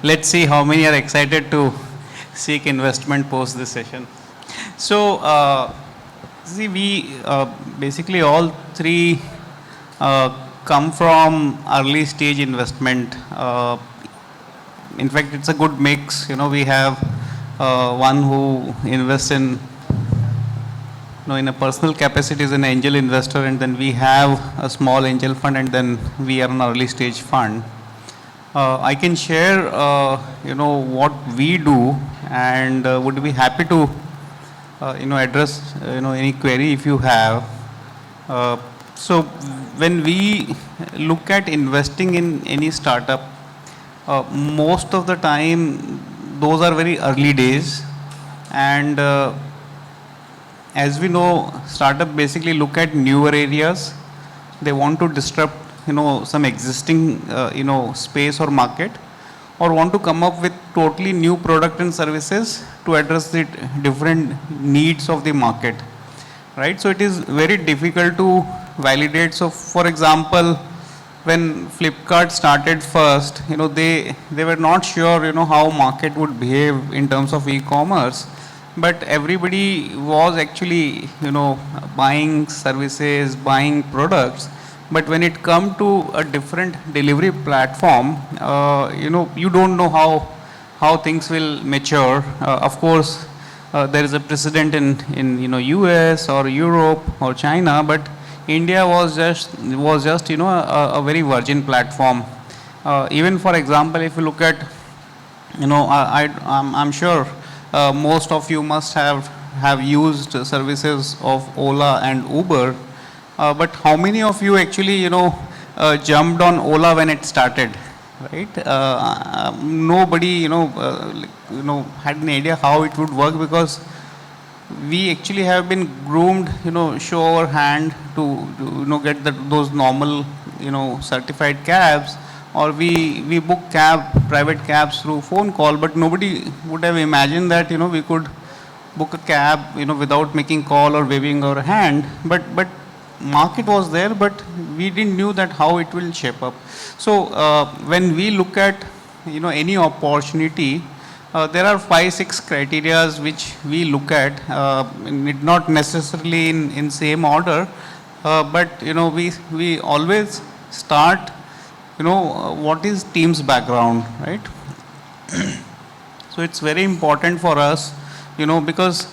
let's see how many are excited to seek investment post this session. So, see, we basically all three come from early stage investment. In fact, it's a good mix. We have one who invests in in a personal capacity as an angel investor, and then we have a small angel fund, and then we are an early stage fund. I can share, what we do, and would be happy to, address, any query if you have. So when we look at investing in any startup, most of the time, those are very early days, and as we know, startup basically look at newer areas. They want to disrupt, some existing, space or market, or want to come up with totally new product and services to address the different needs of the market, right? So it is very difficult to validate. So for example, when Flipkart started first, they were not sure, how market would behave in terms of e-commerce. But everybody was actually, buying services, buying products. But when it come to a different delivery platform, you don't know how things will mature. Of course, there is a precedent in US or Europe or China, but India was just a very virgin platform. Even for example, if you look at, I'm sure. Most of you must have used services of Ola and Uber, but how many of you actually jumped on Ola when it started, right? Nobody had an idea how it would work, because we actually have been groomed, show our hand to get those normal certified cabs, or we book private cabs through phone call, but nobody would have imagined that, we could book a cab, without making call or waving our hand. But market was there, but we didn't knew that how it will shape up. So when we look at, any opportunity, there are 5-6 criterias which we look at, not necessarily in same order, but, we always start, what is team's background, right? So it's very important for us, because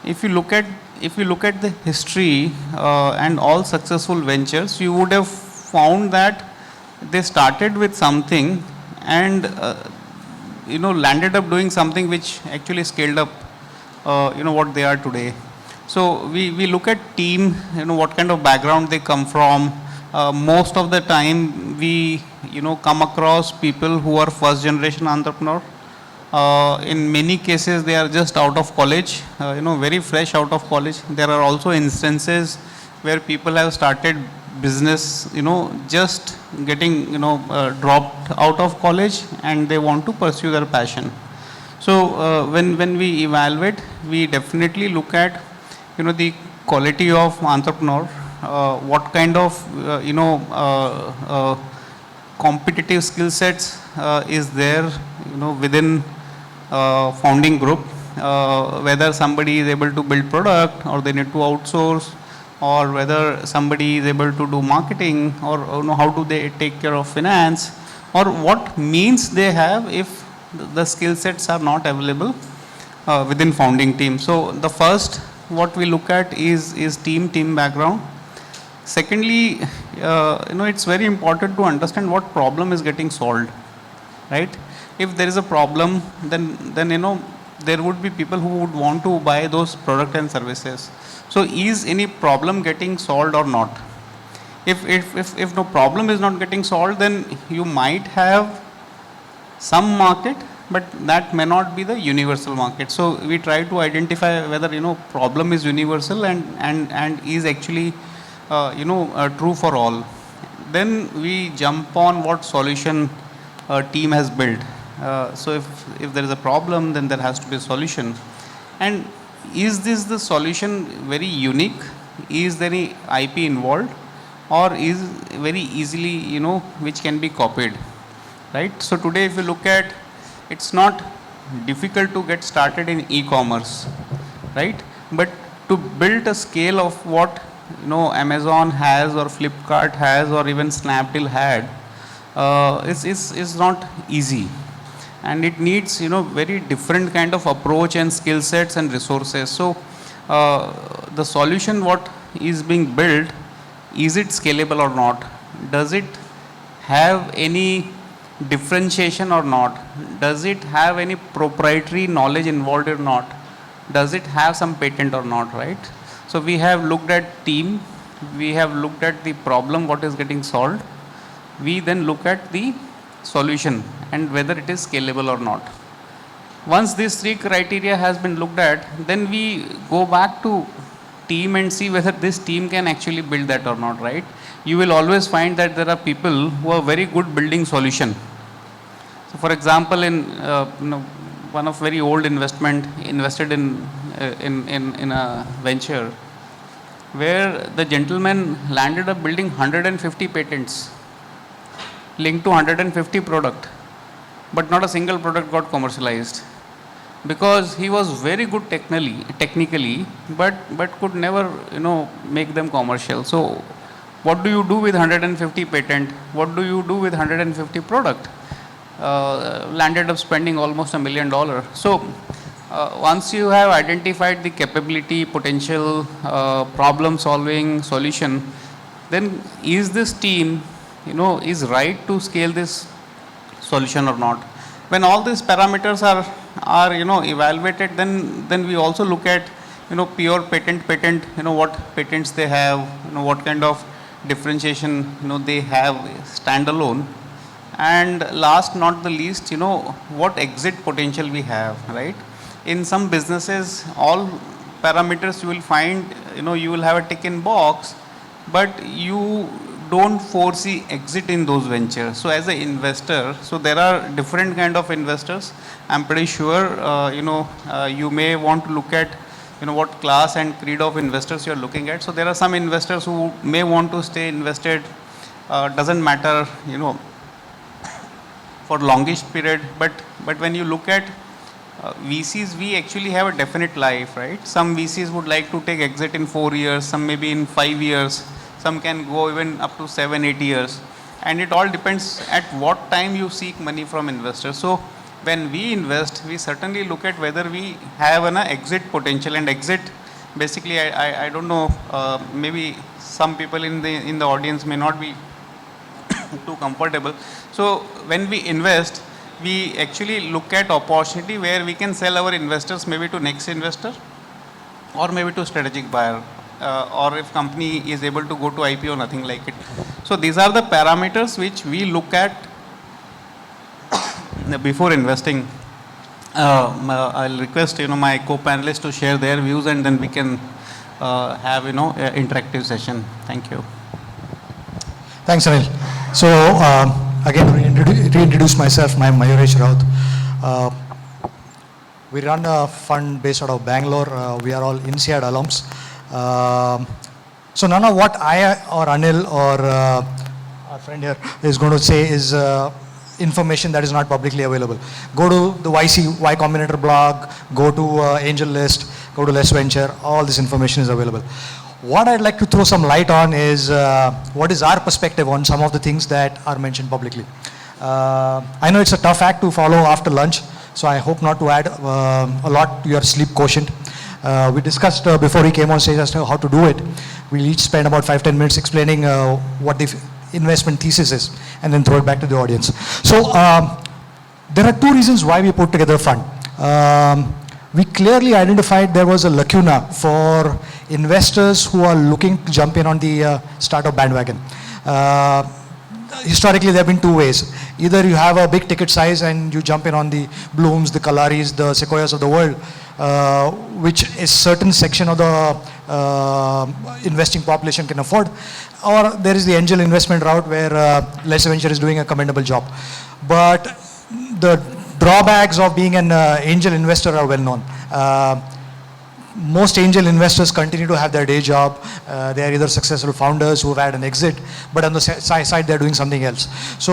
if you look at the history and all successful ventures, you would have found that they started with something and landed up doing something which actually scaled up what they are today. So we look at team, what kind of background they come from. Most of the time we come across people who are first generation entrepreneur. In many cases they are just out of college, very fresh out of college. There are also instances where people have started business, just getting dropped out of college, and they want to pursue their passion. So when we evaluate, we definitely look at the quality of entrepreneur. What kind of competitive skill sets is there within founding group, whether somebody is able to build product or they need to outsource, or whether somebody is able to do marketing, or how do they take care of finance, or what means they have if the skill sets are not available within founding team. So the first what we look at is team background. Secondly, it's very important to understand what problem is getting solved, right? If there is a problem, then there would be people who would want to buy those product and services. So is any problem getting solved or not? If no problem is not getting solved, then you might have some market, but that may not be the universal market. So we try to identify whether problem is universal and is actually true for all. Then we jump on what solution a team has built. So if there is a problem, then there has to be a solution. And is this the solution very unique? Is there any IP involved, or is very easily which can be copied? right? So today if you look at, it's not difficult to get started in e-commerce, right? But to build a scale of what Amazon has or Flipkart has or even Snapdeal had is not easy, and it needs very different kind of approach and skill sets and resources. So the solution what is being built, is it scalable or not? Does it have any differentiation or not? Does it have any proprietary knowledge involved or not? Does it have some patent or not, right? So we have looked at team, we have looked at the problem what is getting solved, we then look at the solution and whether it is scalable or not. Once these three criteria has been looked at, then we go back to team and see whether this team can actually build that or not, right? You will always find that there are people who are very good building solution. So for example, in one of very old invested in a venture where the gentleman landed up building 150 patents linked to 150 product, but not a single product got commercialized because he was very good technically, but could never make them commercial. So what do you do with 150 patent? What do you do with 150 product? Landed up spending almost $1 million. So once you have identified the capability, potential, problem solving, solution, then is this team is right to scale this solution or not? When all these parameters are evaluated, then we also look at pure patent, what patents they have, what kind of differentiation they have standalone, and last not the least what exit potential we have, right? In some businesses all parameters you will find you will have a tick in box, but you don't foresee exit in those ventures. So as an investor, so there are different kind of investors. I'm pretty sure you may want to look at what class and creed of investors you're looking at. So there are some investors who may want to stay invested, doesn't matter for longish period, but when you look at VCs, we actually have a definite life, right? Some VCs would like to take exit in 4 years, some maybe in 5 years, some can go even up to 7-8 years, and it all depends at what time you seek money from investors. So when we invest, we certainly look at whether we have an exit potential, and exit basically I don't know, maybe some people in the audience may not be too comfortable. So when we invest, we actually look at opportunity where we can sell our investors maybe to next investor or maybe to strategic buyer, or if company is able to go to IPO, nothing like it. So these are the parameters which we look at before investing. I'll request my co-panelists to share their views, and then we can have interactive session. Thank you. Thanks, Anil. So again, reintroduce myself. I'm Mayuresh Raut. We run a fund based out of Bangalore. We are all INSEAD alums. So none of what I or Anil or our friend here is going to say is information that is not publicly available. Go to the Y Combinator blog, go to Angel List, go to Less Venture, all this information is available. What I'd like to throw some light on is what is our perspective on some of the things that are mentioned publicly. I know it's a tough act to follow after lunch, so I hope not to add a lot to your sleep quotient. We discussed before we came on stage as to how to do it. We'll each spend about 5-10 minutes explaining what the investment thesis is, and then throw it back to the audience. So there are two reasons why we put together a fund. We clearly identified there was a lacuna for investors who are looking to jump in on the startup bandwagon. Historically, there have been two ways. Either you have a big ticket size and you jump in on the Blooms, the Kalaris, the Sequoias of the world, which a certain section of the investing population can afford. Or there is the angel investment route where Less Venture is doing a commendable job. But the drawbacks of being an angel investor are well known. most angel investors continue to have their day job. They are either successful founders who have had an exit, but on the side they're doing something else. So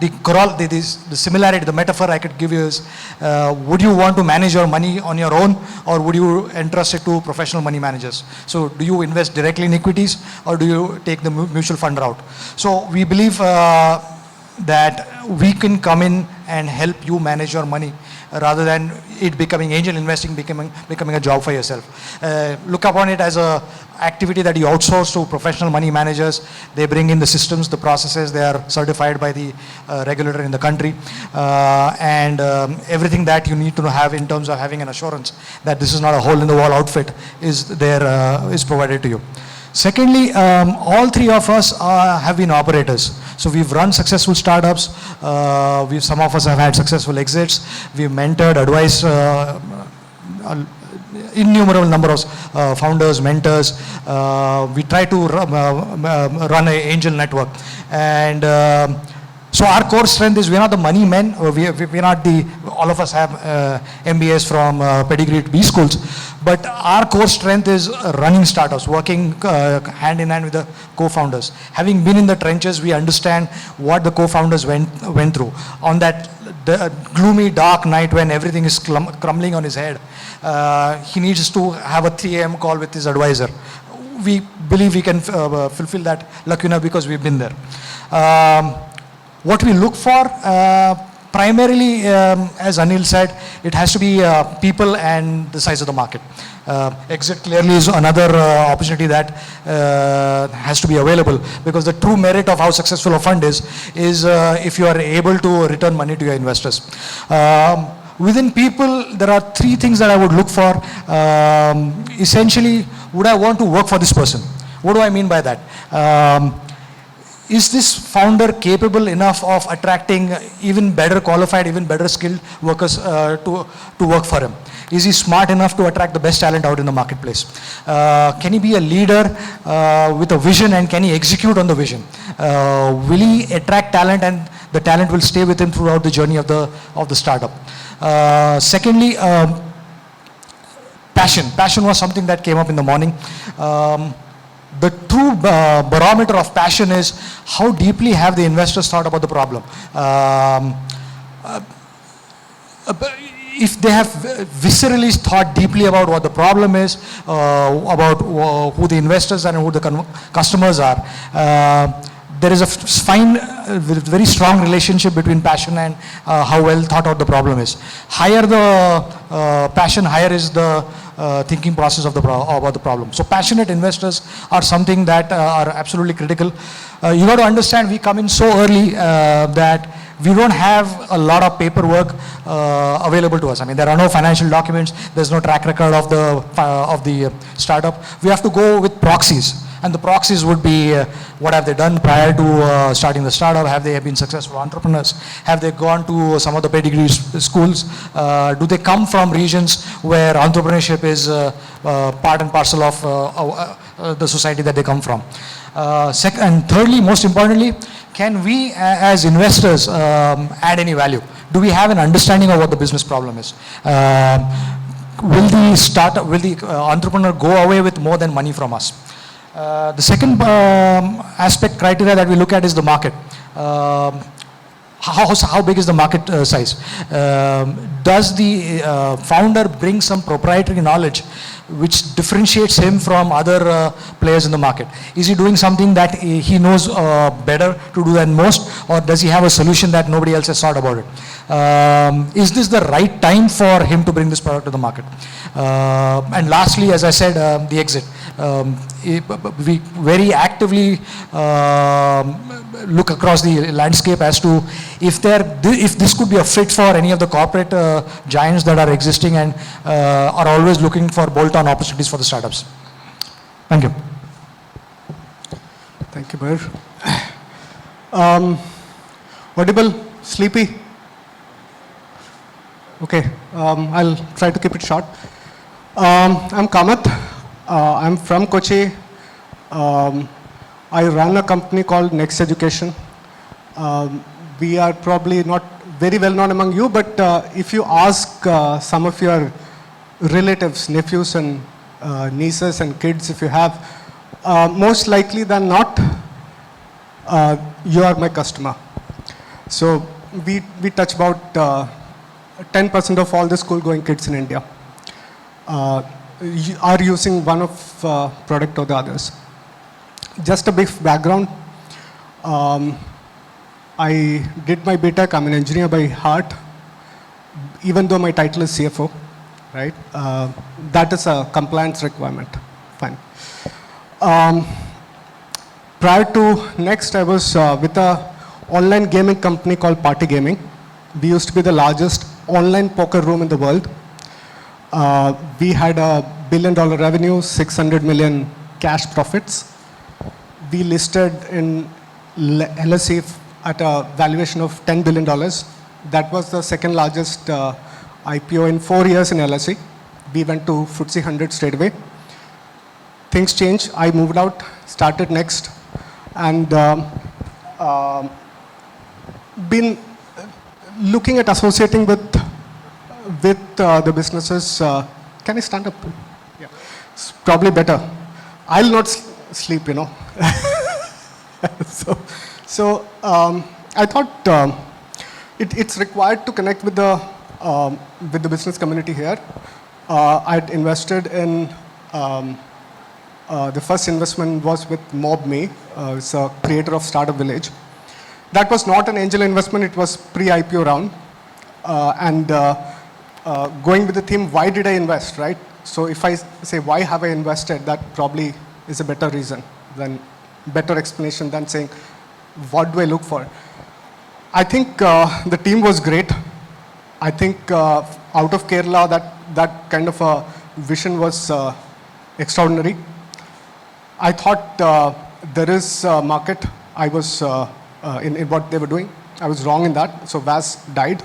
the similarity, the metaphor I could give you is, would you want to manage your money on your own, or would you entrust it to professional money managers? So do you invest directly in equities, or do you take the mutual fund route? So we believe that we can come in and help you manage your money, rather than it becoming angel investing, becoming a job for yourself. Look upon it as a activity that you outsource to professional money managers. They bring in the systems, the processes, they are certified by the regulator in the country, and everything that you need to have in terms of having an assurance that this is not a hole in the wall outfit is there, is provided to you. Secondly, all three of us have been operators. So we've run successful startups. Some of us have had successful exits. We've mentored, advised innumerable number of founders, mentors. We try to run an angel network. And so our core strength is we're not the money men. We're not all of us have MBAs from pedigree B schools. But our core strength is running startups, working hand in hand with the co-founders. Having been in the trenches, we understand what the co-founders went through. On that gloomy, dark night when everything is crumbling on his head, he needs to have a 3 a.m. call with his advisor. We believe we can fulfill that lacuna because we've been there. What we look for, primarily, as Anil said, it has to be people and the size of the market. Exit clearly is another opportunity that has to be available, because the true merit of how successful a fund is if you are able to return money to your investors. Within people, there are 3 things that I would look for. Essentially, would I want to work for this person? What do I mean by that? Is this founder capable enough of attracting even better qualified, even better skilled workers to work for him? Is he smart enough to attract the best talent out in the marketplace? Can he be a leader with a vision, and can he execute on the vision? Will he attract talent, and the talent will stay with him throughout the journey of the startup? Secondly, passion. Passion was something that came up in the morning. The true barometer of passion is how deeply have the investors thought about the problem. If they have viscerally thought deeply about what the problem is, about who the investors and who the customers are, there is a fine, very strong relationship between passion and how well thought out the problem is. Higher the passion, higher is the thinking process of about the problem. So passionate investors are something that are absolutely critical. You got to understand, we come in so early that we don't have a lot of paperwork available to us. I mean, there are no financial documents. There's no track record of the startup. We have to go with proxies. And the proxies would be what have they done prior to starting the startup? Have they been successful entrepreneurs? Have they gone to some of the pedigree schools? Do they come from regions where entrepreneurship is part and parcel of the society that they come from? And thirdly, most importantly, can we as investors add any value? Do we have an understanding of what the business problem is? Will the entrepreneur go away with more than money from us? The second aspect criteria that we look at is the market. How big is the market size? Does the founder bring some proprietary knowledge which differentiates him from other players in the market? Is he doing something that he knows better to do than most, or does he have a solution that nobody else has thought about it? Is this the right time for him to bring this product to the market? And lastly, as I said, the exit. We very actively look across the landscape as to if this could be a fit for any of the corporate giants that are existing and are always looking for bolt-on opportunities for the startups. Thank you. Thank you, Mayur. Audible? Sleepy? Okay, I'll try to keep it short. I'm Kamath. I'm from Kochi. I run a company called Next Education. We are probably not very well known among you, but if you ask some of your relatives, nephews and nieces and kids, if you have, most likely than not, you are my customer. So we touch about 10% of all the school-going kids in India are using one of product or the others. Just a brief background. I did my BTech. I'm an engineer by heart, even though my title is CFO, right? That is a compliance requirement. Fine. Prior to Next, I was with a online gaming company called Party Gaming. We used to be the largest online poker room in the world. We had $1 billion revenue, 600 million cash profits. We listed in LSE at a valuation of $10 billion. That was the second largest IPO in 4 years in LSE. We went to FTSE 100 straight away. Things changed. I moved out, started Next, and been looking at associating with the businesses. Can I stand up? Yeah. It's probably better. I'll not sleep, you know. So I thought it's required to connect with the business community here. I'd invested in, the first investment was with MobMe. It's a creator of Startup Village. That was not an angel investment, it was pre-IPO round. Going with the theme, why did I invest, right? So if I say, why have I invested, that probably is a better reason, better explanation than saying, what do I look for? I think the team was great. I think out of Kerala, that kind of a vision was extraordinary. I thought there is a market. I was in what they were doing. I was wrong in that. So VAS died.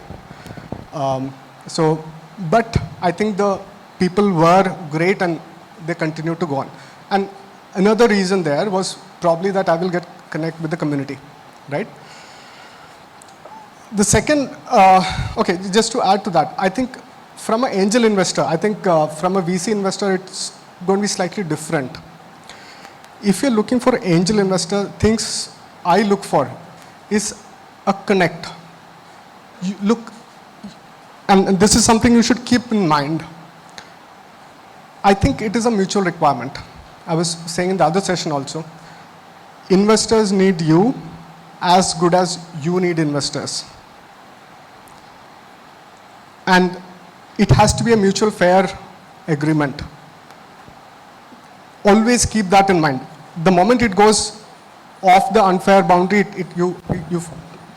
But I think the people were great and they continued to go on. And another reason there was probably that I will connect with the community, right? The second, okay, just to add to that, I think from an angel investor, I think from a VC investor, it's going to be slightly different. If you're looking for angel investor, things I look for is a connect. You look, and this is something you should keep in mind. I think it is a mutual requirement. I was saying in the other session also, investors need you as good as you need investors. And it has to be a mutual fair agreement. Always keep that in mind. The moment it goes off the unfair boundary,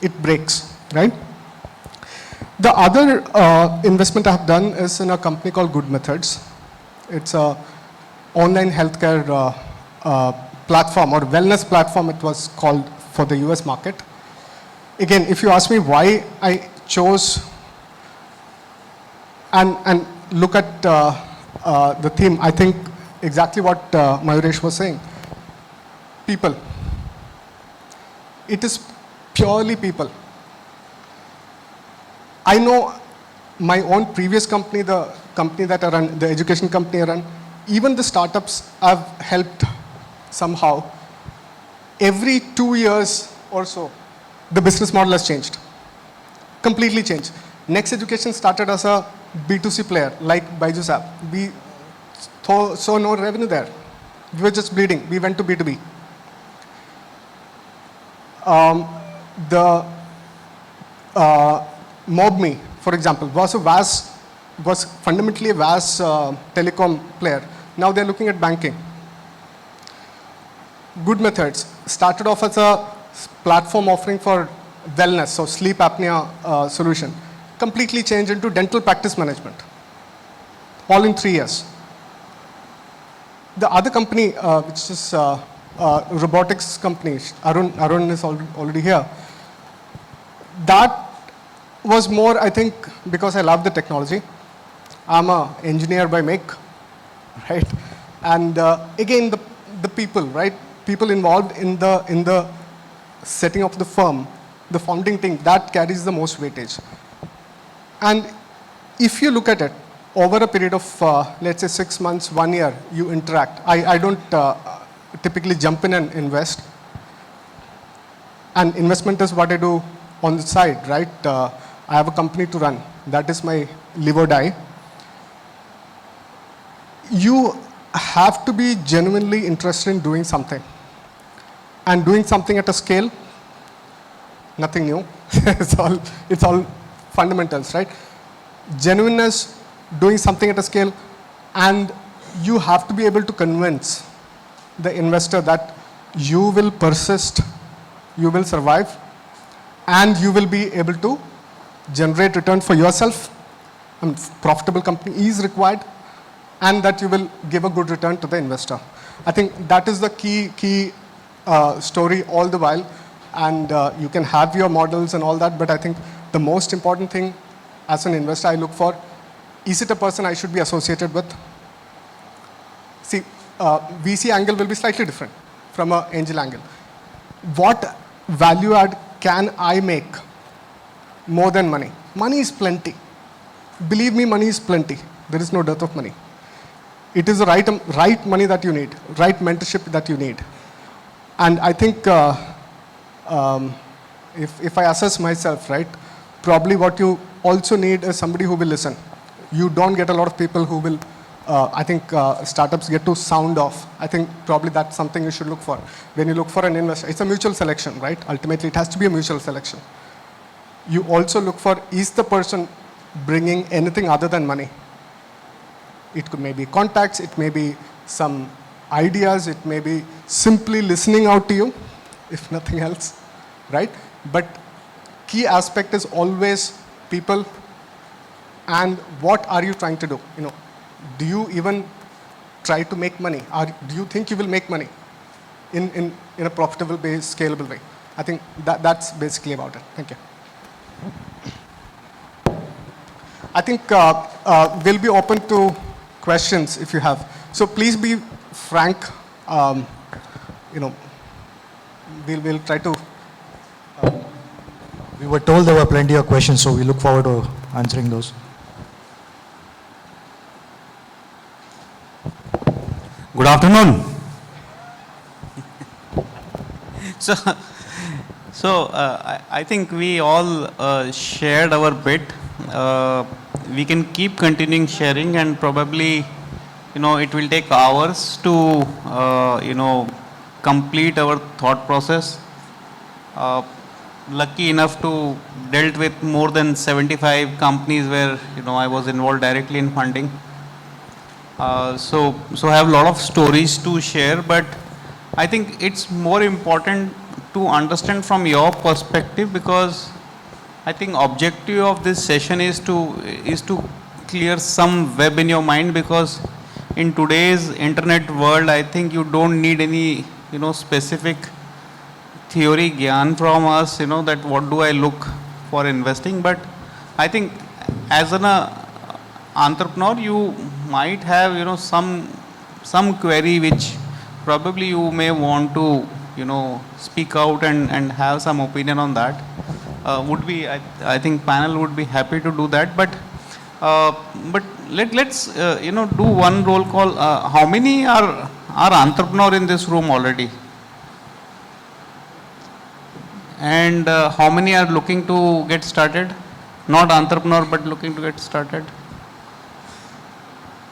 it breaks, right? The other investment I have done is in a company called Good Methods. It's a online healthcare platform or wellness platform, it was called, for the US market. Again, if you ask me why I chose and look at the theme, I think exactly what Mayuresh was saying. People. It is purely people. I know my own previous company, the company that I run, the education company I run, even the startups I've helped somehow. Every 2 years or so, the business model has changed. Completely changed. Next Education started as a B2C player, like Byju's app. We saw no revenue there. We were just bleeding. We went to B2B. MobMe, for example, was fundamentally a VAS telecom player. Now they're looking at banking. Good Methods started off as a platform offering for wellness, so sleep apnea solution. Completely changed into dental practice management. All in 3 years. The other company, which is robotics company, Arun is already here. That was more, I think, because I love the technology. I'm an engineer by make, right? And again, the people, right? People involved in the setting of the firm, the founding thing, that carries the most weightage. And if you look at it, over a period of, let's say 6 months, 1 year, you interact. I don't typically jump in and invest. And investment is what I do on the side, right? I have a company to run. That is my live or die. You have to be genuinely interested in doing something. And doing something at a scale, nothing new. it's all fundamentals, right? Genuineness, doing something at a scale, and you have to be able to convince the investor that you will persist, you will survive, and you will be able to generate return for yourself. Profitable company is required, and that you will give a good return to the investor. I think that is the key story all the while, and you can have your models and all that, but I think the most important thing as an investor I look for, is it a person I should be associated with? See, VC angle will be slightly different from an angel angle. What value add can I make more than money? Money is plenty. Believe me, money is plenty. There is no dearth of money. It is the right money that you need, right mentorship that you need. And I think if I assess myself, right, probably what you also need is somebody who will listen. You don't get a lot of people who will, I think startups get to sound off. I think probably that's something you should look for. When you look for an investor, it's a mutual selection, right? Ultimately, it has to be a mutual selection. You also look for, is the person bringing anything other than money? It could maybe contacts, it may be some ideas, it may be simply listening out to you, if nothing else, right? But key aspect is always people and what are you trying to do? You know, do you even try to make money? Or do you think you will make money in a profitable way, scalable way? I think that's basically about it. Thank you. I think we'll be open to questions if you have. So please be frank. You know, we'll try to. We were told there were plenty of questions, so we look forward to answering those. Good afternoon. I think we all shared our bit. We can keep continuing sharing, and probably, you know, it will take hours to, you know, complete our thought process. Lucky enough to dealt with more than 75 companies where, you know, I was involved directly in funding. So I have a lot of stories to share, but I think it's more important to understand from your perspective, because I think objective of this session is to clear some web in your mind, because in today's internet world, I think you don't need any, you know, specific theory gyan from us, you know, that what do I look for investing. But I think as an entrepreneur, you might have, you know, some query which probably you may want to, you know, speak out and have some opinion on that. I think panel would be happy to do that. But let's you know, do one roll call. How many are entrepreneur in this room already? And how many are looking to get started? Not entrepreneur, but looking to get started.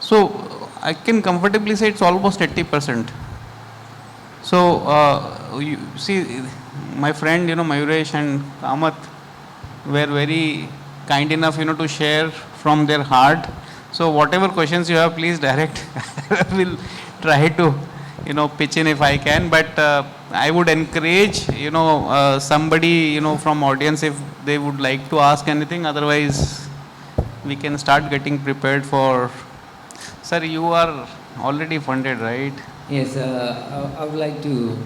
So I can comfortably say it's almost 80%. So you see, my friend, you know, Mayuresh and Kamath were very kind enough, you know, to share from their heart. So whatever questions you have, please direct. I will try to, you know, pitch in if I can. But I would encourage, you know, somebody, you know, from audience if they would like to ask anything. Otherwise, we can start getting prepared for. Sir, you are already funded, right? Yes, I would like to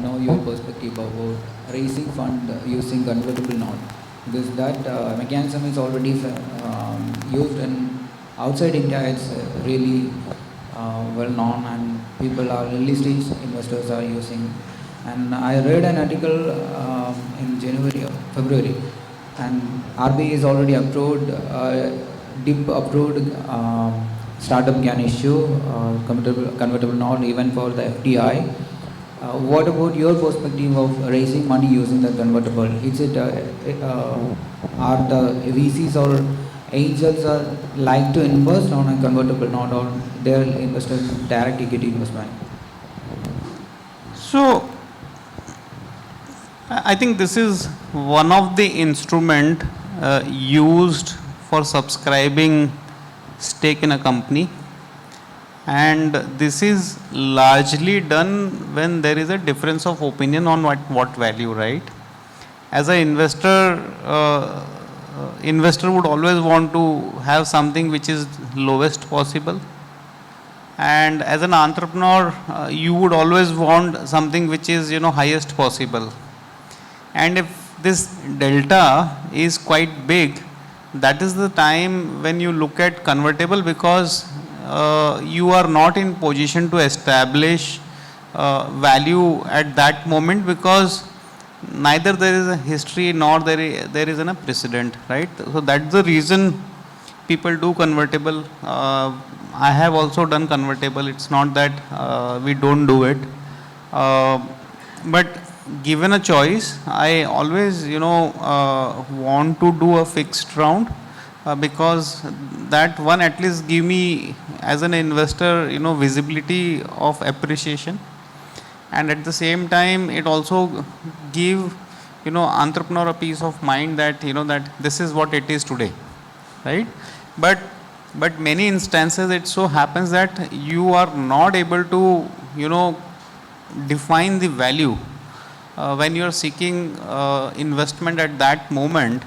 know your perspective about raising fund using convertible note, because that mechanism is already used in outside India. It's really well known, and people are early stage investors are using. And I read an article in January or February, and RBI is already approved DIP approved startup can issue convertible note even for the FDI. What about your perspective of raising money using the convertible? Is it are the VCs or angels are like to invest on a convertible note, or they're invested in direct equity investment? So, I think this is one of the instrument used for subscribing stake in a company, and this is largely done when there is a difference of opinion on what value, right? As an investor, investor would always want to have something which is lowest possible, and as an entrepreneur, you would always want something which is highest possible. And if this delta is quite big, that is the time when you look at convertible, because you are not in position to establish value at that moment, because neither there is a history nor there is a precedent, right? So that's the reason people do convertible. I have also done convertible. It's not that we don't do it, but given a choice, I always want to do a fixed round, because that one at least give me as an investor visibility of appreciation, and at the same time it also give entrepreneur a peace of mind that that this is what it is today, right? But many instances it so happens that you are not able to define the value when you are seeking investment at that moment.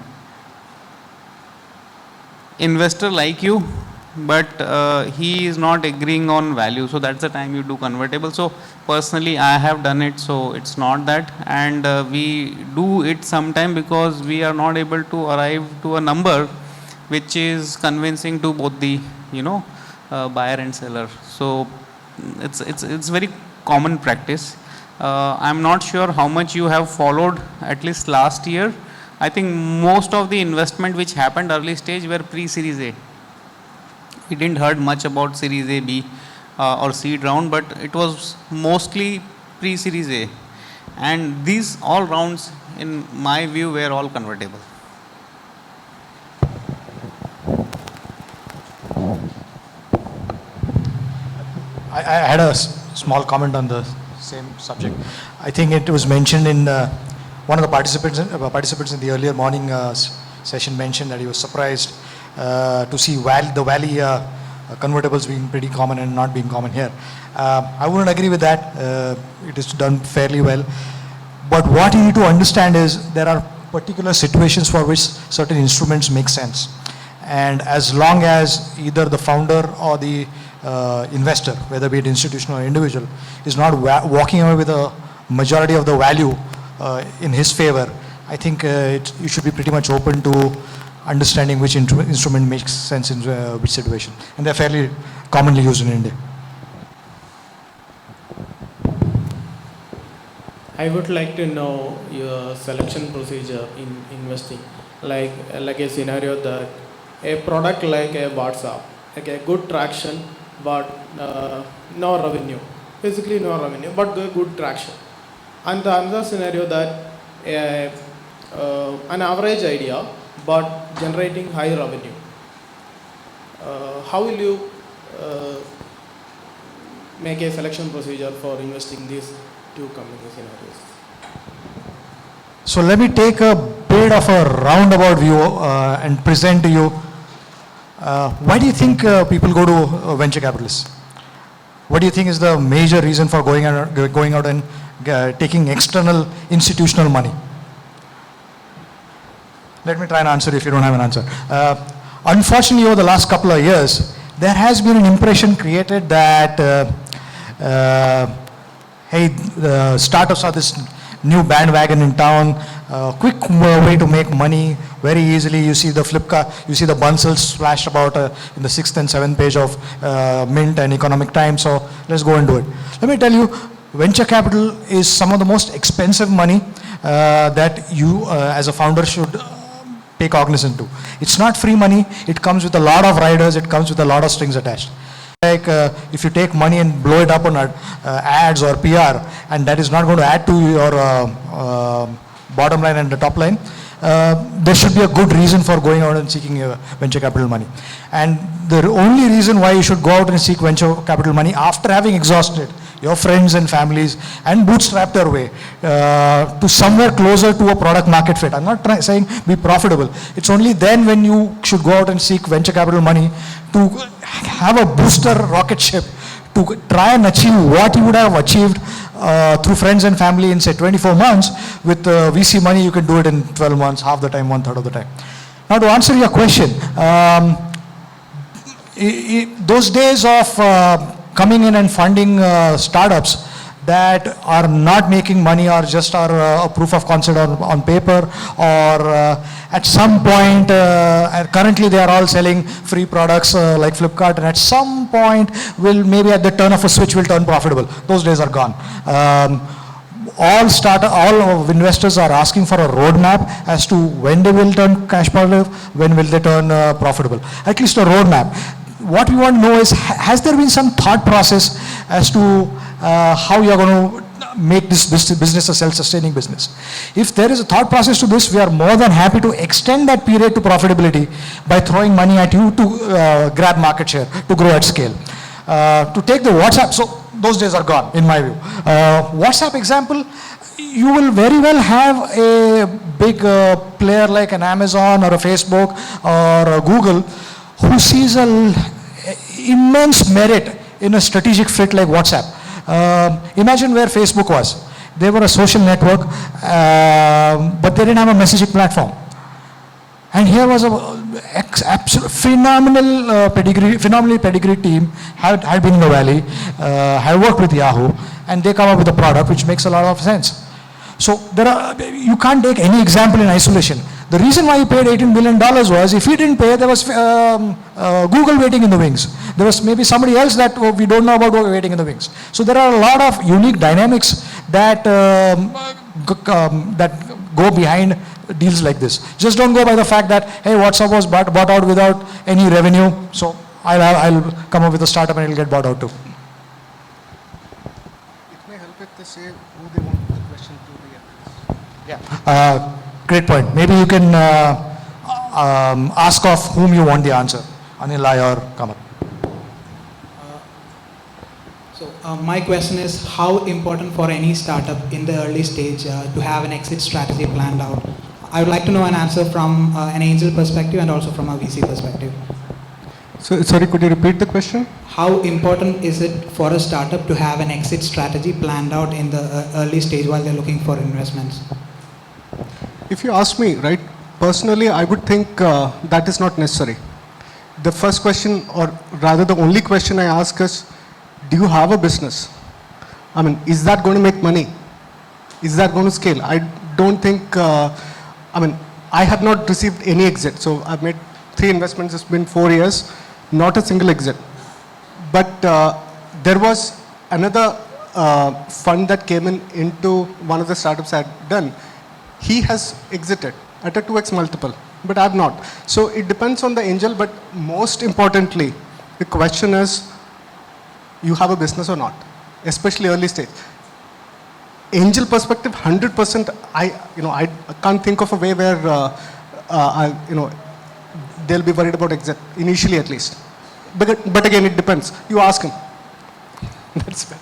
Investor like you, but he is not agreeing on value, so that's the time you do convertible. So personally I have done it, so it's not that, and we do it sometime because we are not able to arrive to a number which is convincing to both the buyer and seller. So it's very common practice. I'm not sure how much you have followed. At least last year, I think most of the investment which happened early stage were pre-series A. We didn't heard much about series A, B or seed round, but it was mostly pre-series A, and these all rounds in my view were all convertible. I had a small comment on the same subject. I think it was mentioned in one of the participants in the earlier morning session mentioned that he was surprised to see the Valley convertibles being pretty common and not being common here. I wouldn't agree with that. It is done fairly well. But what you need to understand is there are particular situations for which certain instruments make sense. And as long as either the founder or the investor, whether be it institutional or individual, is not walking away with a majority of the value in his favor, I think you should be pretty much open to understanding which instrument makes sense in which situation. And they're fairly commonly used in India. I would like to know your selection procedure in investing, like a scenario that a product like a WhatsApp, like a good traction, but no revenue, basically no revenue, but good traction. And the another scenario that an average idea, but generating high revenue. How will you make a selection procedure for investing these two company scenarios? So let me take a bit of a roundabout view and present to you. Why do you think people go to venture capitalists? What do you think is the major reason for going out and taking external institutional money? Let me try and answer if you don't have an answer. Unfortunately, over the last couple of years, there has been an impression created that hey, startups are this new bandwagon in town, quick way to make money very easily. You see the Flipkart, you see the Bunsels splashed about in the 6th and 7th page of Mint and Economic Times, so let's go and do it. Let me tell you, venture capital is some of the most expensive money that you as a founder should take cognizant to. It's not free money. It comes with a lot of riders. It comes with a lot of strings attached. Like if you take money and blow it up on ads or PR, and that is not going to add to your bottom line and the top line, there should be a good reason for going out and seeking venture capital money. And the only reason why you should go out and seek venture capital money after having exhausted your friends and families and bootstrapped your way to somewhere closer to a product market fit. I'm not saying be profitable. It's only then when you should go out and seek venture capital money to have a booster rocket ship to try and achieve what you would have achieved through friends and family in say 24 months. With VC money you can do it in 12 months, half the time, 1/3 of the time. Now to answer your question, those days of coming in and funding startups that are not making money or just are a proof of concept on paper, or at some point, currently they are all selling free products like Flipkart, and at some point will maybe at the turn of a switch will turn profitable. Those days are gone. All investors are asking for a roadmap as to when they will turn cash positive, when will they turn profitable. At least a roadmap. What we want to know is, has there been some thought process as to how you are going to make this business a self-sustaining business? If there is a thought process to this, we are more than happy to extend that period to profitability by throwing money at you to grab market share, to grow at scale. To take the WhatsApp, so those days are gone in my view. WhatsApp example, you will very well have a big player like an Amazon or a Facebook or a Google who sees an immense merit in a strategic fit like WhatsApp. Imagine where Facebook was. They were a social network, but they didn't have a messaging platform. And here was a phenomenally pedigreed team, had been in the valley, had worked with Yahoo, and they come up with a product which makes a lot of sense. So you can't take any example in isolation. The reason why he paid $18 billion was, if he didn't pay, there was Google waiting in the wings. There was maybe somebody else that we don't know about waiting in the wings. So there are a lot of unique dynamics that go behind deals like this. Just don't go by the fact that, hey, WhatsApp was bought out without any revenue, so I'll come up with a startup and it'll get bought out too. It may help if they say who they want the question to be addressed. Yeah. Great point. Maybe you can ask of whom you want the answer, Anil, or Kamath. My question is, how important for any startup in the early stage to have an exit strategy planned out? I would like to know an answer from an angel perspective and also from a VC perspective. So, sorry, could you repeat the question? How important is it for a startup to have an exit strategy planned out in the early stage while they're looking for investments? If you ask me, right, personally, I would think that is not necessary. The first question, or rather the only question I ask is, do you have a business? I mean, is that going to make money? Is that going to scale? I don't think, I have not received any exit. So I've made 3 investments, it's been 4 years, not a single exit. But there was another fund that came into one of the startups I had done. He has exited at a 2x multiple, but I have not. So it depends on the angel, but most importantly, the question is, you have a business or not, especially early stage. Angel perspective, 100%, I can't think of a way where, they'll be worried about exit, initially at least. But again, it depends. You ask him. That's better.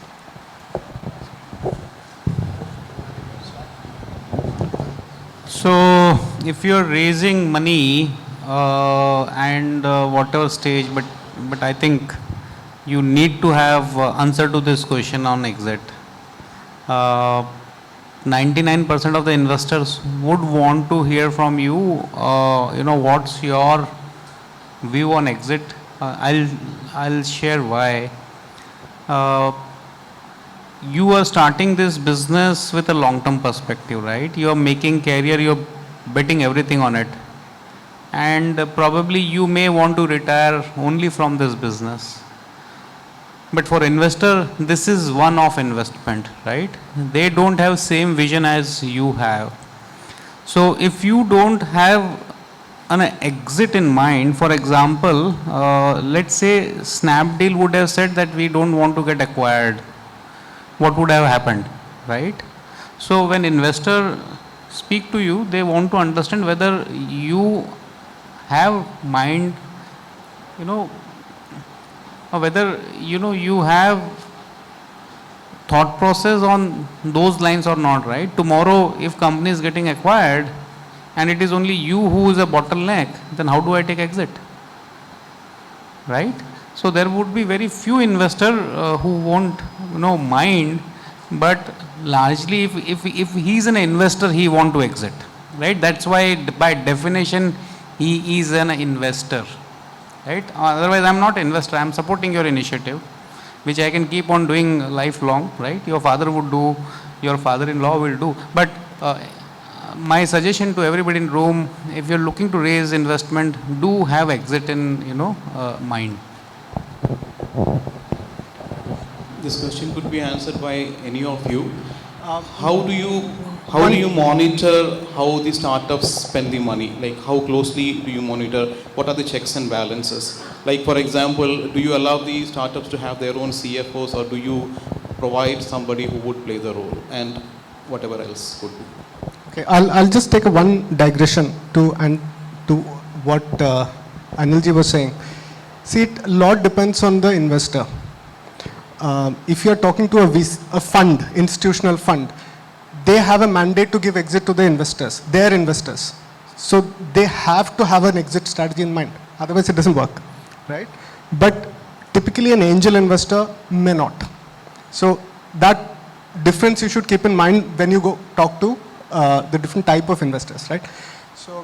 So if you're raising money and whatever stage, but I think you need to have answer to this question on exit. 99% of the investors would want to hear from you, what's your view on exit. I'll share why. You are starting this business with a long-term perspective, right? You are making career, you're betting everything on it. And probably you may want to retire only from this business. But for investor, this is one-off investment, right? They don't have same vision as you have. So if you don't have an exit in mind. For example, let's say Snapdeal would have said that we don't want to get acquired. What would have happened, right? So when investor speak to you, they want to understand whether you have mind, or whether you have thought process on those lines or not, right? Tomorrow, if company is getting acquired and it is only you who is a bottleneck, then how do I take exit, right? So there would be very few investor who won't mind, but largely if he is an investor, he want to exit, right? That's why by definition he is an investor, right? Otherwise I'm not investor, I'm supporting your initiative, which I can keep on doing lifelong, right? Your father would do, your father-in-law will do. But my suggestion to everybody in room, if you're looking to raise investment, do have exit in mind. This question could be answered by any of you. How do you monitor how the startups spend the money? Like how closely do you monitor? What are the checks and balances? Like for example, do you allow the startups to have their own CFOs, or do you provide somebody who would play the role, and whatever else could be? Okay, I'll just take a one digression to what Anilji was saying. See, a lot depends on the investor. If you're talking to a fund, institutional fund, they have a mandate to give exit to the investors, their investors. So they have to have an exit strategy in mind. Otherwise it doesn't work, right? But typically an angel investor may not. So that difference you should keep in mind when you go talk to the different type of investors, right? So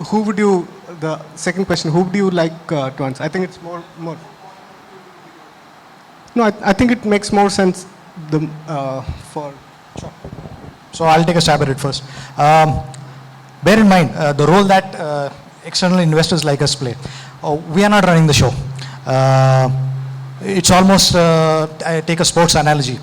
who would you, the second question, who would you like to answer? I think it's more. No, I think it makes more sense for. Sure. So I'll take a stab at it first. Bear in mind the role that external investors like us play. We are not running the show. It's almost, I take a sports analogy.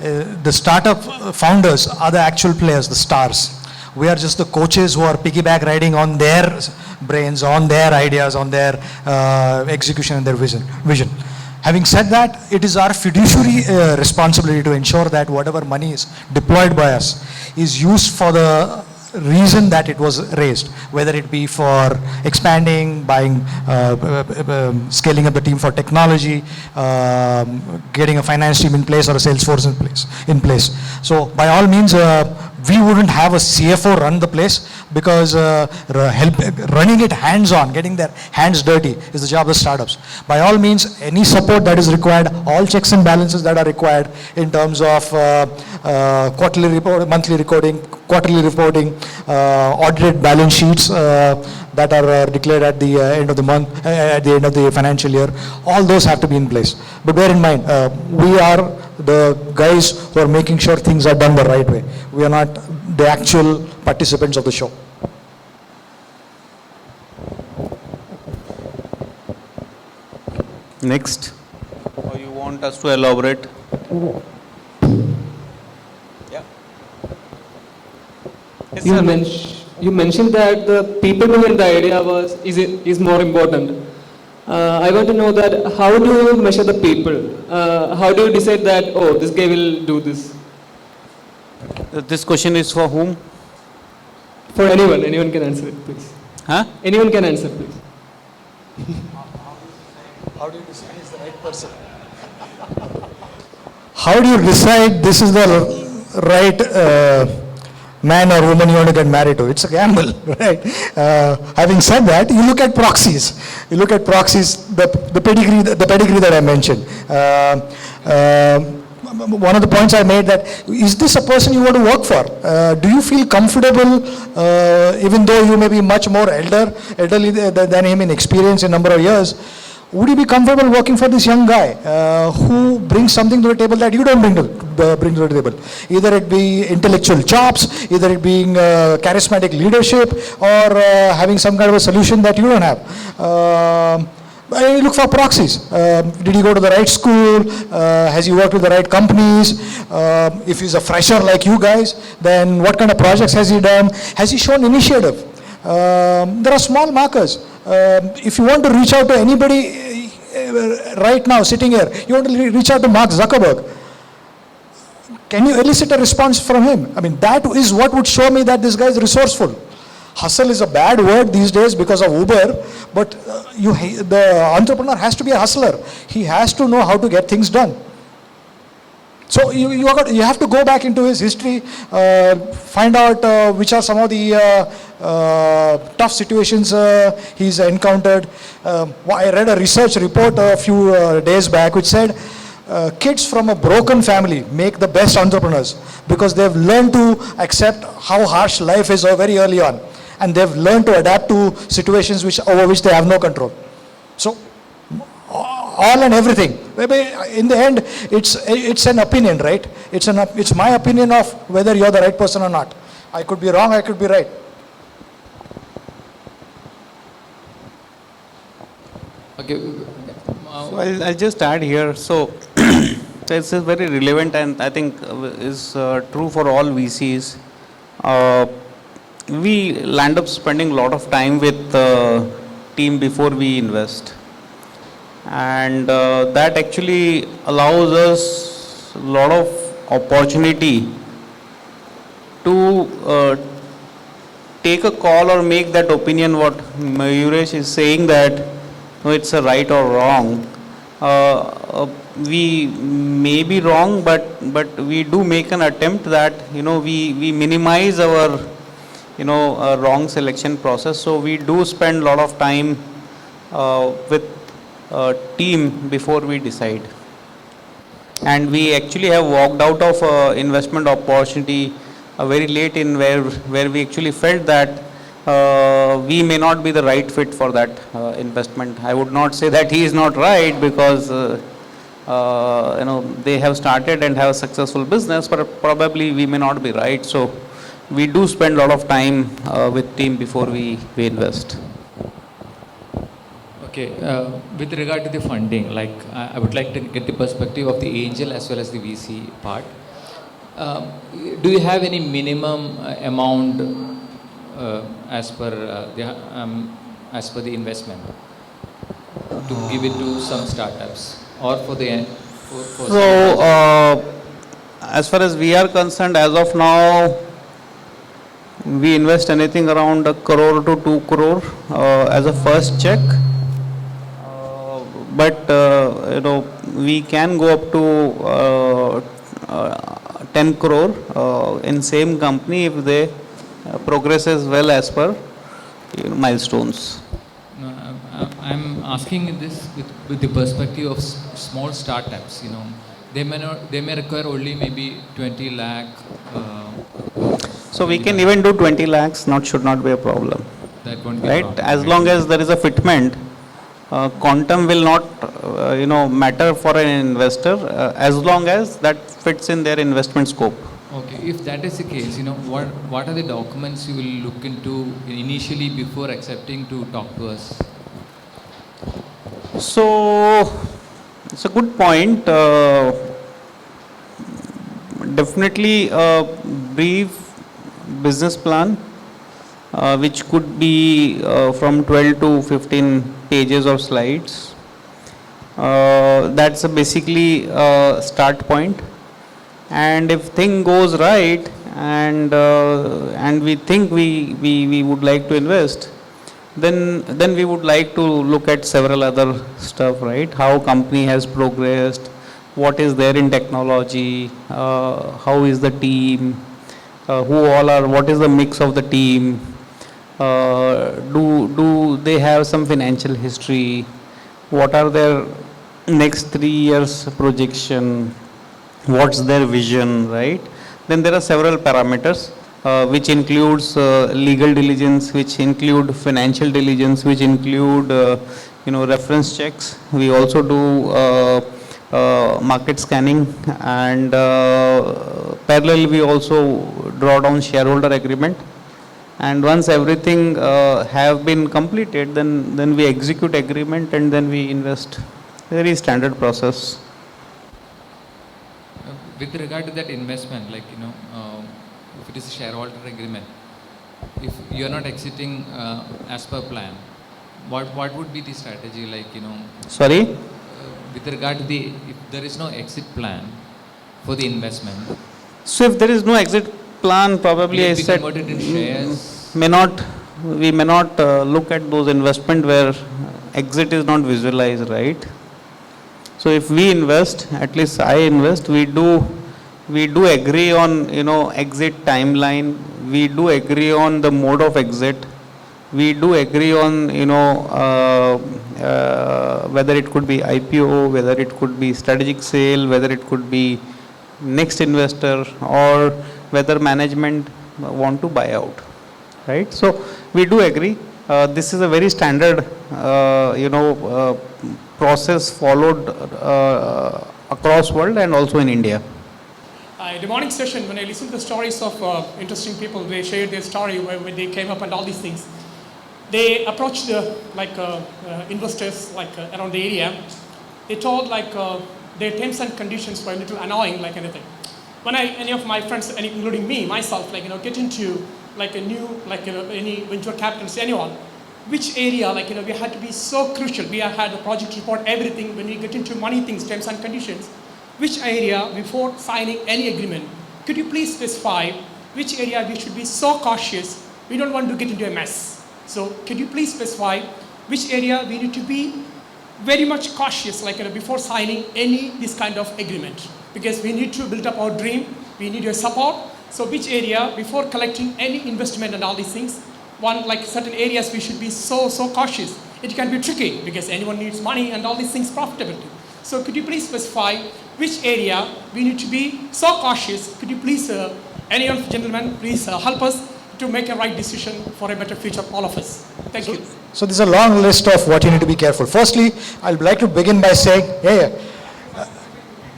The startup founders are the actual players, the stars. We are just the coaches who are piggyback riding on their brains, on their ideas, on their execution and their vision. Having said that, it is our fiduciary responsibility to ensure that whatever money is deployed by us is used for the reason that it was raised, whether it be for expanding, buying, scaling up the team for technology, getting a finance team in place or a sales force in place. So by all means, we wouldn't have a CFO run the place, because running it hands-on, getting their hands dirty is the job of the startups. By all means, any support that is required, all checks and balances that are required in terms of quarterly report, monthly recording, quarterly reporting, audited balance sheets that are declared at the end of the month, at the end of the financial year, all those have to be in place. But bear in mind, we are the guys who are making sure things are done the right way. We are not the actual participants of the show. Next, or you want us to elaborate? Yeah. Yes, sir. You mentioned that the people behind the idea is more important. I want to know that how do you measure the people? How do you decide that, oh, this guy will do this? This question is for whom? For anyone. Anyone can answer it, please. Huh? Anyone can answer, please. How do you decide is the right person? How do you decide this is the right man or woman you want to get married to? It's a gamble, right? Having said that, you look at proxies. You look at proxies, the pedigree that I mentioned. One of the points I made that, is this a person you want to work for? Do you feel comfortable, even though you may be much more elderly than him in experience in number of years, would you be comfortable working for this young guy who brings something to the table that you don't bring to the table? Either it be intellectual chops, either it being charismatic leadership, or having some kind of a solution that you don't have. You look for proxies. Did he go to the right school? Has he worked with the right companies? If he's a fresher like you guys, then what kind of projects has he done? Has he shown initiative? There are small markers. If you want to reach out to anybody right now sitting here, you want to reach out to Mark Zuckerberg. Can you elicit a response from him? I mean, that is what would show me that this guy is resourceful. Hustle is a bad word these days because of Uber, but the entrepreneur has to be a hustler. He has to know how to get things done. So you have to go back into his history, find out which are some of the tough situations he's encountered. I read a research report a few days back which said kids from a broken family make the best entrepreneurs because they've learned to accept how harsh life is very early on, and they've learned to adapt to situations over which they have no control. So all and everything. Maybe in the end, it's an opinion, right? It's my opinion of whether you're the right person or not. I could be wrong, I could be right. Okay. So I'll just add here. So this is very relevant and I think is true for all VCs. We land up spending a lot of time with the team before we invest. And that actually allows us a lot of opportunity to take a call or make that opinion what Mayuresh is saying that it's a right or wrong. We may be wrong, but we do make an attempt that we minimize our wrong selection process. So we do spend a lot of time with team before we decide, and we actually have walked out of investment opportunity very late in where we actually felt that we may not be the right fit for that investment. I would not say that he is not right because they have started and have a successful business, but probably we may not be right. So we do spend a lot of time with team before we invest. Okay, with regard to the funding, like I would like to get the perspective of the angel as well as the VC part. Do you have any minimum amount as per the investment to give it to some startups or for the So as far as we are concerned, as of now, we invest anything around 1 crore to 2 crore as a first check. But we can go up to 10 crore in same company if they progresses well as per milestones. No, I'm asking this with the perspective of small startups. They may require only maybe 20 lakh. So we can even do 20 lakhs. Should not be a problem. That won't be right. A problem, As long as there is a fitment. Quantum will not, matter for an investor as long as that fits in their investment scope. Okay, if that is the case, what are the documents you will look into initially before accepting to talk to us? So it's a good point. Definitely a brief business plan, which could be from 12 to 15 pages or slides. That's basically a start point. And if thing goes right and we think we would like to invest, then we would like to look at several other stuff, right? How company has progressed, what is there in technology, how is the team, what is the mix of the team, do they have some financial history, what are their next 3 years projection, what's their vision, right? Then there are several parameters which includes legal diligence, which include financial diligence, which include reference checks. We also do market scanning, and parallel we also draw down shareholder agreement. And once everything have been completed, then we execute agreement and then we invest. Very standard process. With regard to that investment, if it is a shareholder agreement, if you're not exiting as per plan, what would be the strategy, like, Sorry? with regard to the, if there is no exit plan for the investment, So if there is no exit plan, probably will I it be said converted in shares? we may not look at those investment where exit is not visualized, right? So if we invest, at least I invest, we do agree on, exit timeline. We do agree on the mode of exit. We do agree on, whether it could be IPO, whether it could be strategic sale, whether it could be next investor, or whether management want to buy out, right? So we do agree. This is a very standard, process followed across world and also in India. In the morning session, when I listened to the stories of interesting people, they shared their story when they came up and all these things. They approached investors around the area. They told their terms and conditions were a little annoying, like anything. When any of my friends, including me, myself, get into a new, any venture capitalists, anyone, which area, we had to be so crucial. We had the project report, everything. When we get into money things, terms and conditions, which area before signing any agreement, could you please specify which area we should be so cautious? We don't want to get into a mess. So could you please specify which area we need to be very much cautious, before signing this kind of agreement? Because we need to build up our dream, we need your support. So which area, before collecting any investment and all these things, certain areas we should be so cautious. It can be tricky because anyone needs money and all these things, profitability. So could you please specify which area we need to be so cautious? Could you please, any of the gentlemen, please help us to make a right decision for a better future for all of us. Thank you. So there's a long list of what you need to be careful. Firstly, I'd like to begin by saying,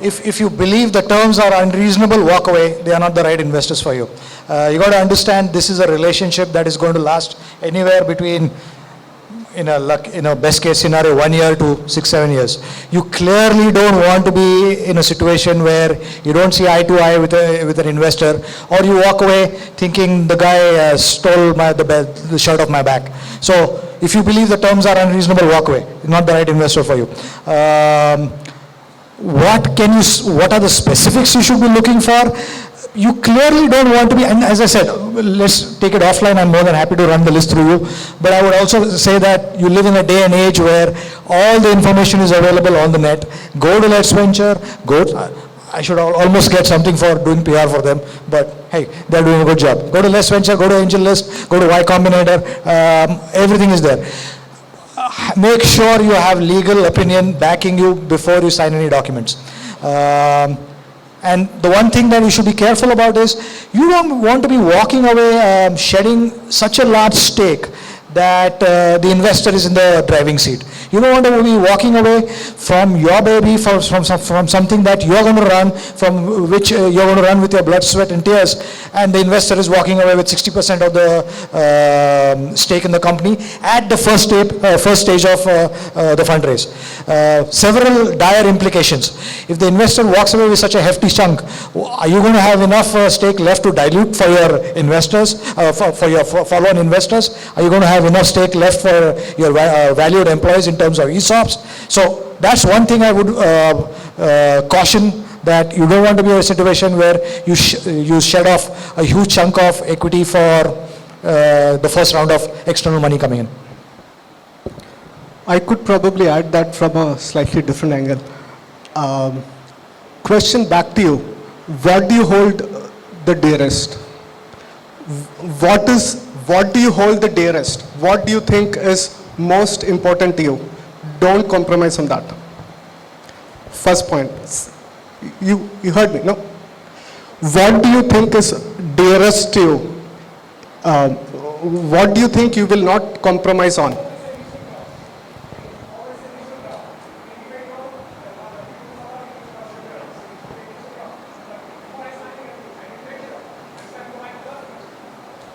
if you believe the terms are unreasonable, walk away. They are not the right investors for you. You got to understand this is a relationship that is going to last anywhere between, in a best case scenario, 1 year to 6-7 years. You clearly don't want to be in a situation where you don't see eye to eye with an investor, or you walk away thinking the guy stole the shirt off my back. So if you believe the terms are unreasonable, walk away. Not the right investor for you. What are the specifics you should be looking for? You clearly don't want to be, and as I said, let's take it offline. I'm more than happy to run the list through you. But I would also say that you live in a day and age where all the information is available on the net. Go to Let's Venture, I should almost get something for doing PR for them, but hey, they're doing a good job. Go to Let's Venture, go to Angel List, go to Y Combinator, everything is there. Make sure you have legal opinion backing you before you sign any documents. And the one thing that you should be careful about is you don't want to be walking away shedding such a large stake that the investor is in the driving seat. You don't want to be walking away from your baby, from something that you're going to run, from which you're going to run with your blood, sweat and tears, and the investor is walking away with 60% of the stake in the company at the first stage of the fundraise. Several dire implications. If the investor walks away with such a hefty chunk, are you going to have enough stake left to dilute for your investors, for your follow-on investors? Are you going to have enough stake left for your valued employees in terms of ESOPs? So that's one thing I would caution, that you don't want to be in a situation where you shed off a huge chunk of equity for the first round of external money coming in. I could probably add that from a slightly different angle. Question back to you. What do you hold the dearest? What do you hold the dearest? What do you think is most important to you? Don't compromise on that. First point. You heard me, no? What do you think is dearest to you? What do you think you will not compromise on?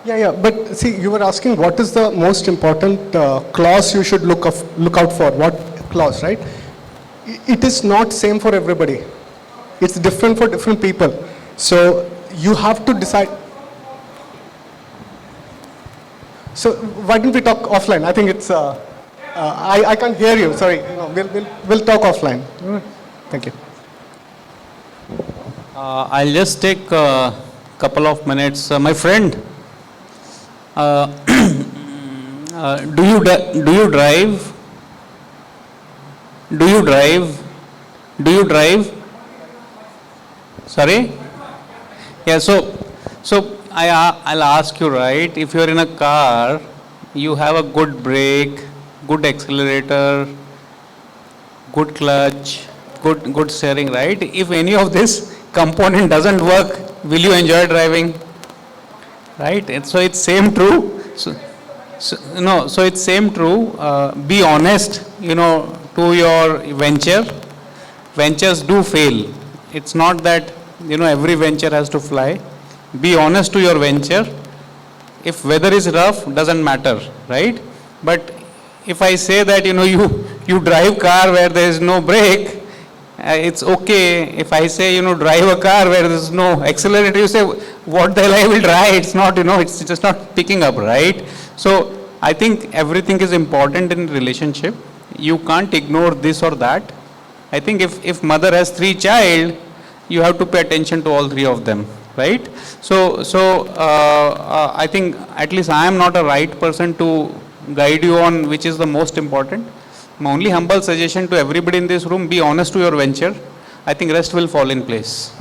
Yeah, but see, you were asking what is the most important clause you should look out for. What clause, right? It is not same for everybody. It's different for different people. So you have to decide. So why don't we talk offline? I think it's, I can't hear you, sorry. No, we'll talk offline. Thank you. I'll just take a couple of minutes. My friend, do you drive? Do you drive? Do you drive? Sorry? Yeah, so I'll ask you, right? If you're in a car, you have a good brake, good accelerator, good clutch, good steering, right? If any of this component doesn't work, will you enjoy driving? Right? And so it's same true. So it's same true. Be honest, to your venture. Ventures do fail. It's not that, every venture has to fly. Be honest to your venture. If weather is rough, doesn't matter, right? But if I say that, you drive car where there is no brake, it's okay. If I say, drive a car where there is no accelerator, you say, what the hell I will try? It's not, it's just not picking up, right? So I think everything is important in relationship. You can't ignore this or that. I think if mother has 3 child, you have to pay attention to all 3 of them, right? So I think at least I am not a right person to guide you on which is the most important. My only humble suggestion to everybody in this room, be honest to your venture. I think rest will fall in place.